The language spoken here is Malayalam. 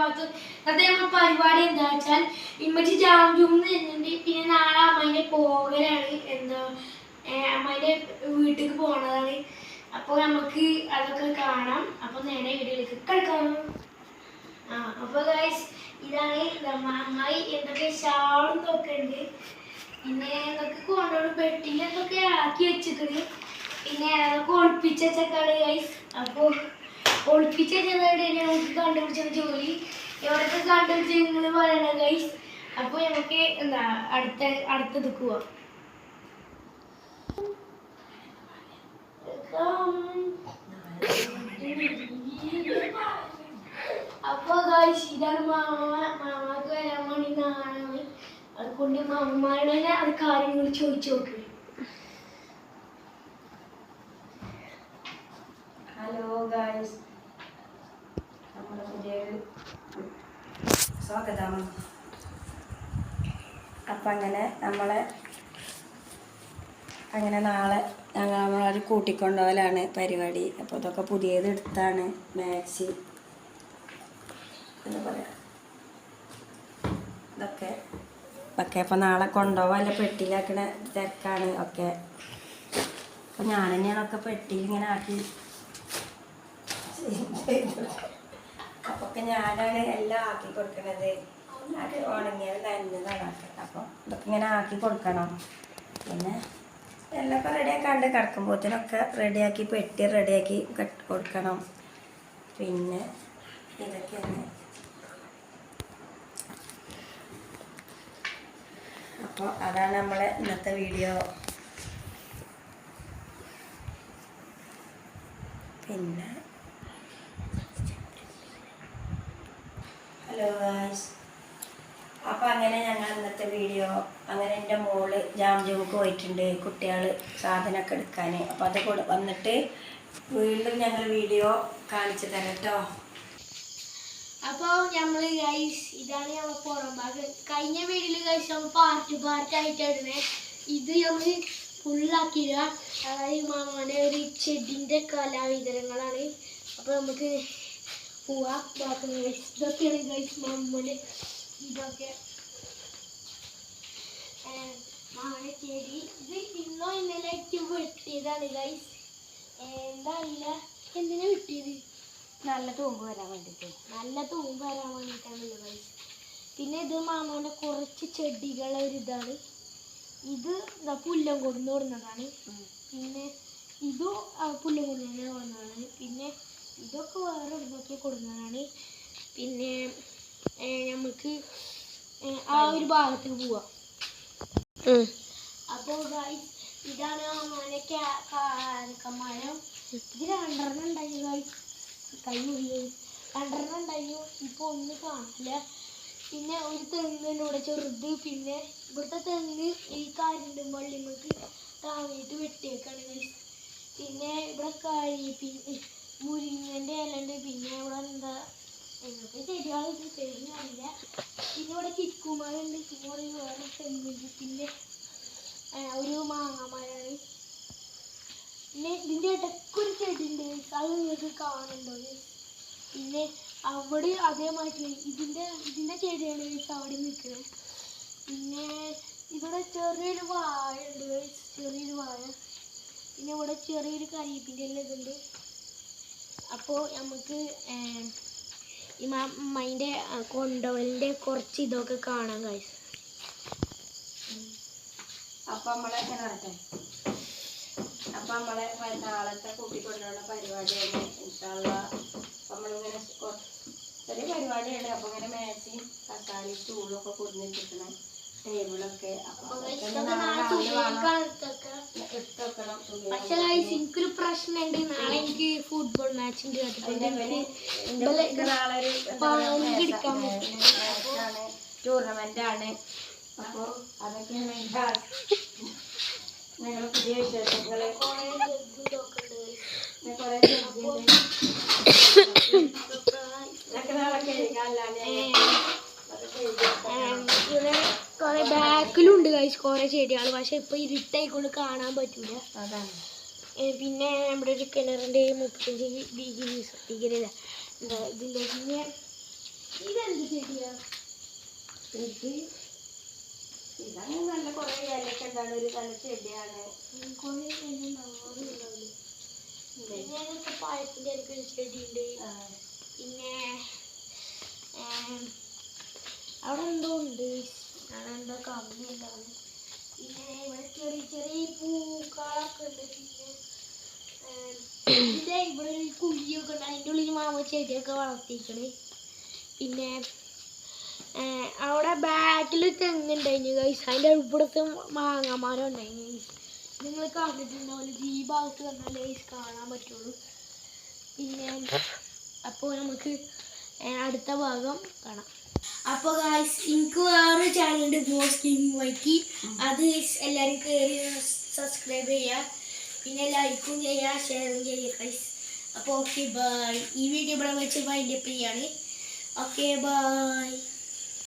ഭാഗത്ത് ഇന്നത്തെ നമ്മൾ പരിപാടി എന്താ വെച്ചാൽ ഇമ്മച്ചി ജാംജൂന്ന് തരുന്നുണ്ട്. പിന്നെ നാളെ അമ്മേൻ്റെ പോകലാണ്, എന്താ അമ്മേൻ്റെ വീട്ടിലേക്ക് പോണതാണ്. അപ്പോൾ നമുക്ക് അതൊക്കെ കാണാം. അപ്പോൾ നേരെ വീഡിയോയിലേക്ക് കിടക്കാം. അപ്പോൾ ഗൈസ് ഇതാണ് അമ്മായി എന്തൊക്കെ ഷാളും ഒക്കെ ഉണ്ട്. പിന്നെ എന്തൊക്കെ കൊണ്ടുപോയി പെട്ടിയിൽ എന്തൊക്കെ ആക്കി വെച്ചിട്ടുണ്ട്. പിന്നെ അതൊക്കെ ഒളിപ്പിച്ച വെച്ചേക്കാണ് ഗൈസ്. അപ്പോൾ ഒളിപ്പിച്ച വെച്ചതായിട്ട് നമുക്ക് കണ്ടുപിടിച്ച ജോലി എവിടൊക്കെ കണ്ടുപിടിച്ച നിങ്ങൾ പറയണം ഗൈസ്. അപ്പോൾ നമുക്ക് എന്താ അടുത്തത് പോവാം. അപ്പോൾ ഗൈസ് ഇതാണ് മാമാക്ക് വരാൻ വേണ്ടി നാളാണ്. അതുകൊണ്ട് മാമന്മാരുടെ അത് കാര്യങ്ങൾ ചോദിച്ചു നോക്ക്. ഹലോ ഗൈസ്, നമ്മുടെ പുതിയൊരു സ്വാഗതം. അപ്പം അങ്ങനെ നാളെ നമ്മളൊരു കൂട്ടിക്കൊണ്ടുപോകലാണ് പരിപാടി. അപ്പോൾ ഇതൊക്കെ പുതിയത് എടുത്താണ്, മാക്സി എന്താ പറയുക, ഇതൊക്കെ അപ്പോൾ നാളെ കൊണ്ടുപോകാൻ പെട്ടിയിലാക്കണ തിരക്കാണ് ഒക്കെ. അപ്പം ഞാൻ തന്നെയാണ് ഒക്കെ പെട്ടിയിൽ ഇങ്ങനെ ആക്കി. അപ്പോൾ ഞാനാണ് എല്ലാം ആക്കി കൊടുക്കുന്നത്. അത് ഉണങ്ങിയത് നനഞ്ഞതാണ്. അപ്പോൾ ഇതൊക്കെ ഇങ്ങനെ ആക്കി കൊടുക്കണം. പിന്നെ എല്ലാം റെഡിയാക്കാണ്ട് കിടക്കുമ്പോഴത്തേനൊക്കെ റെഡിയാക്കി പെട്ടി റെഡിയാക്കി കൊടുക്കണം. പിന്നെ ഇതൊക്കെയാണ്. അപ്പോൾ അതാണ് നമ്മളെ ഇന്നത്തെ വീഡിയോ. പിന്നെ ഹലോ ഗായ്സ്, അപ്പോൾ അങ്ങനെ ഞങ്ങൾ ഇന്നത്തെ വീഡിയോ, അങ്ങനെ എൻ്റെ മോള് ജാംജൂക്ക് പോയിട്ടുണ്ട് കുട്ടികൾ സാധനമൊക്കെ എടുക്കാൻ. അപ്പോൾ അത് വന്നിട്ട് വീണ്ടും ഞങ്ങൾ വീഡിയോ കാണിച്ചു തരാം കേട്ടോ. അപ്പോൾ നമ്മൾ ഗൈസ് ഇതാണ് നമ്മൾ പുറം ഭാഗം. കഴിഞ്ഞ വീഡിയോയിൽ ഗൈസ് നമ്മൾ പാർട്ടായിട്ടായിരുന്നേ. ഇത് നമ്മൾ ഫുള്ളാക്കിയില്ല. അതായത് മാമാൻ്റെ ഒരു ചെടിൻ്റെ കലാവിതരങ്ങളാണ്. അപ്പോൾ നമുക്ക് പോവാം. ഇതൊക്കെയാണ് ഗൈസ് മാമൻ്റെ ഇതൊക്കെ മാമൻ്റെ ചെടി. ഇത് ഇന്നോ ഇന്നലെ വെട്ടിയതാണ് ഗൈസ്. എന്താ അറിയില്ല എന്തിനാ വെട്ടിയത്. നല്ല തൂമ്പ് വരാൻ വേണ്ടിയിട്ട് വേണ്ടിയിട്ടാണ് ഗൈസ്. പിന്നെ ഇത് മാമാൻ്റെ കുറച്ച് ചെടികളൊരിതാണ്. ഇത് പുല്ലം കൊടുന്നതാണ്. പിന്നെ ഇതും പുല്ലം കൊടുന്നതാണ്. പിന്നെ ഇതൊക്കെ വേറെ ഇതൊക്കെ കൊടുന്നതാണ്. പിന്നെ നമുക്ക് ആ ഒരു ഭാഗത്തേക്ക് പോവാം. അപ്പോൾ ഗൈസ് ഇതാണ് മാമാൻ്റെ കാരക്കമരം. ഇത് 2 ഉണ്ടായി ഗൈസ്. രണ്ടെണ്ണം ഉണ്ടായിരുന്നു. ഇപ്പോൾ ഒന്നും കാണില്ല. പിന്നെ ഒരു തെങ്ങിനൂടെ ചെറുത്. പിന്നെ ഇവിടുത്തെ തെങ്ങ് ഈ കാരിൻ്റെ വള്ളിമക്ക് താങ്ങിയിട്ട് വെട്ടിയേക്കാണ് ഗൈസ്. പിന്നെ ഇവിടെ പിന്നെ മുരിങ്ങൻ്റെ ഇലണ്ട്. പിന്നെ ഇവിടെ എന്താ എന്തൊക്കെ ചെടികളുണ്ട് തെങ്ങില്ല. പിന്നെ ഇവിടെ ചിക്കുമരമുണ്ട്. പിന്നെ ഇവിടെ വേറെ തെങ്ങുണ്ട്. പിന്നെ ഒരു മാങ്ങാമരമാണ്. പിന്നെ ഇതിൻ്റെ ഇടയ്ക്കൊരു ചെടി ഉണ്ട്. അത് നിങ്ങൾക്ക് കാണുന്നുണ്ടോ? പിന്നെ അവിടെ അതേമാതിരി ഇതിൻ്റെ ചെടിയാണ് അവിടെ നിൽക്കുന്നത്. പിന്നെ ഇവിടെ ചെറിയൊരു വാഴ ഉണ്ട്. ചെറിയൊരു വാഴ. പിന്നെ ഇവിടെ ചെറിയൊരു കരിയിപ്പിൻ്റെ എല്ലാം ഇതുണ്ട്. അപ്പോൾ നമുക്ക് ഈ അമ്മേൻ്റെ കൊണ്ടുപോകലിൻ്റെ കുറച്ച് ഇതൊക്കെ കാണാം ഗൈസ്. അപ്പം നമ്മളെങ്ങനെ വരട്ടെ. അപ്പം നമ്മളെ നാളത്തെ കൂട്ടിക്കൊണ്ടുള്ള പരിപാടിയാണ് ഇൻഷാല്ലാഹ്. നമ്മളിങ്ങനെ ചെറിയ പരിപാടിയാണ്. അപ്പോൾ ഇങ്ങനെ മേശയും തക്കാളി സ്റ്റൂളും ഒക്കെ കൊടുത്തിരിക്കണം, ടേബിളൊക്കെ. പക്ഷേ എനിക്കൊരു പ്രശ്നമുണ്ട്. നാളെ എനിക്ക് ഫുട്ബോൾ മാച്ച് ഉണ്ട്. ടൂർണമെന്റ് ആണ്. അപ്പോൾ അതൊക്കെയാണ് ഞങ്ങൾ പുതിയ വിശേഷങ്ങള്. കുറെ ബാക്കിലുണ്ട് കഴിച്ച് കുറെ ചെടികൾ. പക്ഷെ ഇപ്പൊ ഇരുട്ടായിക്കൊണ്ട് കാണാൻ പറ്റൂല. അതാണ്. പിന്നെ നമ്മുടെ ഒരു കിണറിന്റെ 35 ഡിഗ്രി സർട്ടിഫിക്കറ്റില്ല ഇതില്ല. പിന്നെ ഇതെന്ത് ചെടിയാ? ഇത് ഇതങ്ങനെ നല്ല കുറേ ഇലയൊക്കെ എന്താണ് ഒരു നല്ല ചെടിയാണ്. കുറേ ഉണ്ടാവില്ല. പിന്നെ പഴത്തിൻ്റെ ഒരു ചെടിയുണ്ട്. പിന്നെ അവിടെ എന്തോ ഉണ്ട്, ഞാനെന്തോ കമ്മി ഉണ്ടാവും. പിന്നെ ഇവിടെ ചെറിയ ചെറിയ പൂക്കളൊക്കെ ഉണ്ട്. പിന്നെ ഇതിൻ്റെ ഇവിടെ ഒരു കുഴിയൊക്കെ ഉണ്ട്, അതിൻ്റെ ഉള്ളിൽ മാമ ചെടിയൊക്കെ വളർത്തിക്കണ്. പിന്നെ അവിടെ ബാക്കിൽ തെങ്ങുണ്ടായിരുന്നു ഗൈസ്, അതിൻ്റെ ഇവിടുത്തെ മാങ്ങാമരം ഉണ്ടായിരുന്നു ഗൈസ്. നിങ്ങൾ കണ്ടിട്ടുണ്ടാവില്ല, ഈ ഭാഗത്ത് വന്നാൽ ഗൈസ് കാണാൻ പറ്റുള്ളൂ. പിന്നെ അപ്പോൾ നമുക്ക് അടുത്ത ഭാഗം കാണാം. അപ്പോൾ ഗൈസ് എനിക്ക് വേറൊരു ചാനലുണ്ട് ഗോസ്റ്റിംഗ് വൈക്കി, അത് എല്ലാവരും കയറി സബ്സ്ക്രൈബ് ചെയ്യുക, പിന്നെ ലൈക്കും ചെയ്യുക, ഷെയറും ചെയ്യുക ഗൈസ്. അപ്പോൾ ഓക്കെ ബൈ. ഈ വീഡിയോ ഇവിടെ വെച്ച് വൈൻഡപ്പ് ചെയ്യാണ്. Okay bye.